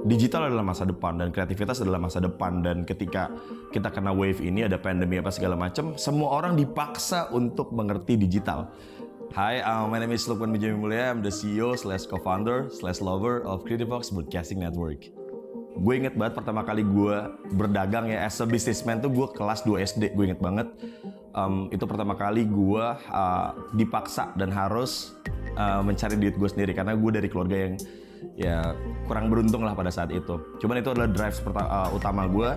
digital adalah masa depan dan kreativitas adalah masa depan, dan ketika kita kena wave ini, ada pandemi apa segala macam, semua orang dipaksa untuk mengerti digital. Hi, my name is Lukman Benjamin Mulia. I'm the CEO / co-founder / lover of Creativox Broadcasting Network. Gue inget banget pertama kali gue berdagang ya as a businessman tuh gue kelas 2 SD. Gue inget banget itu pertama kali gue dipaksa dan harus mencari duit gue sendiri karena gue dari keluarga yang ya kurang beruntung lah pada saat itu. Cuman itu adalah drive utama gue,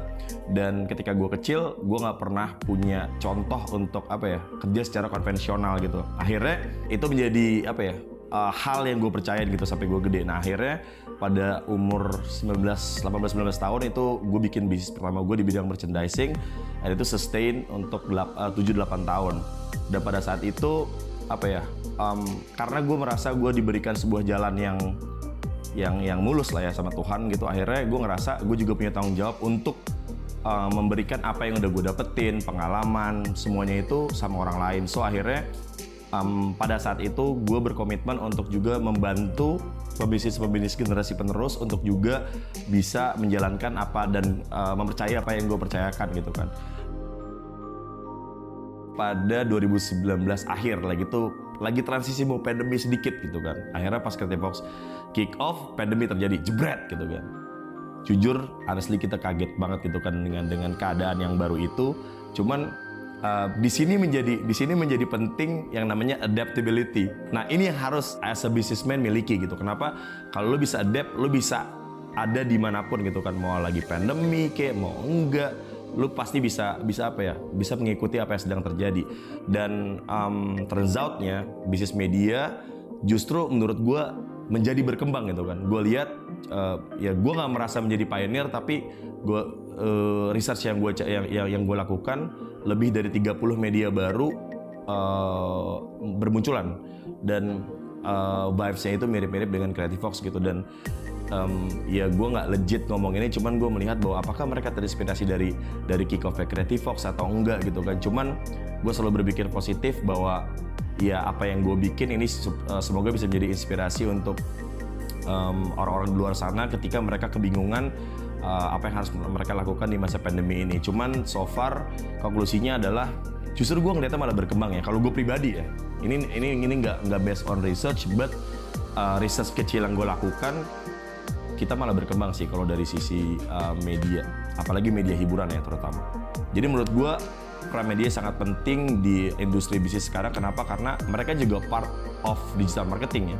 dan ketika gue kecil gue nggak pernah punya contoh untuk kerja secara konvensional gitu. Akhirnya itu menjadi hal yang gue percayain gitu sampai gue gede. Nah akhirnya pada umur 18-19 tahun itu gue bikin bisnis pertama gue di bidang merchandising, dan itu sustain untuk 7-8 tahun. Dan pada saat itu karena gue merasa gue diberikan sebuah jalan yang mulus lah ya sama Tuhan gitu, akhirnya gue ngerasa gue juga punya tanggung jawab untuk memberikan apa yang udah gue dapetin, pengalaman, semuanya itu sama orang lain. So akhirnya pada saat itu gue berkomitmen untuk juga membantu pebisnis generasi penerus untuk juga bisa menjalankan apa dan mempercayai apa yang gue percayakan gitu kan. Pada 2019 akhir lagi transisi mau pandemi sedikit gitu kan. Akhirnya pas Creativox kick off, pandemi terjadi, jebret gitu kan. Jujur, honestly kita kaget banget gitu kan dengan keadaan yang baru itu. Cuman di sini menjadi penting yang namanya adaptability. Nah ini yang harus as a businessman miliki gitu. Kenapa? Kalau lo bisa adapt, lo bisa ada dimanapun gitu kan. Mau lagi pandemi kayak mau enggak, lu pasti bisa mengikuti apa yang sedang terjadi. Dan turns out-nya bisnis media justru menurut gue menjadi berkembang gitu kan. Gue lihat gue nggak merasa menjadi pioneer, tapi gue research yang gue lakukan, lebih dari 30 media baru bermunculan, dan vibes-nya itu mirip-mirip dengan Creativox gitu. Dan gue nggak legit ngomong ini, cuman gue melihat bahwa apakah mereka terinspirasi dari kick off Creativox atau enggak gitu kan. Cuman gue selalu berpikir positif bahwa ya apa yang gue bikin ini semoga bisa menjadi inspirasi untuk orang-orang di luar sana ketika mereka kebingungan apa yang harus mereka lakukan di masa pandemi ini. Cuman so far konklusinya adalah justru gue ngeliatnya malah berkembang ya. Kalau gue pribadi ya, ini nggak based on research, but research kecil yang gue lakukan, kita malah berkembang sih kalau dari sisi media, apalagi media hiburan ya terutama. Jadi menurut gue peran media sangat penting di industri bisnis sekarang. Kenapa? Karena mereka juga part of digital marketing ya,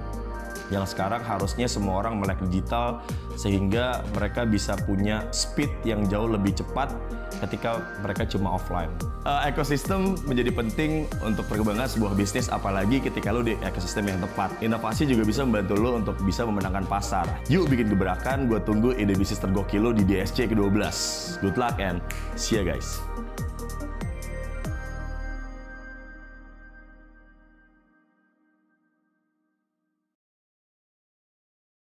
yang sekarang harusnya semua orang melek digital sehingga mereka bisa punya speed yang jauh lebih cepat ketika mereka cuma offline. Ekosistem menjadi penting untuk perkembangan sebuah bisnis, apalagi ketika lo di ekosistem yang tepat. Inovasi juga bisa membantu lo untuk bisa memenangkan pasar. Yuk bikin gebrakan, gue tunggu ide bisnis tergokil lo di DSC ke-12. Good luck and see ya guys.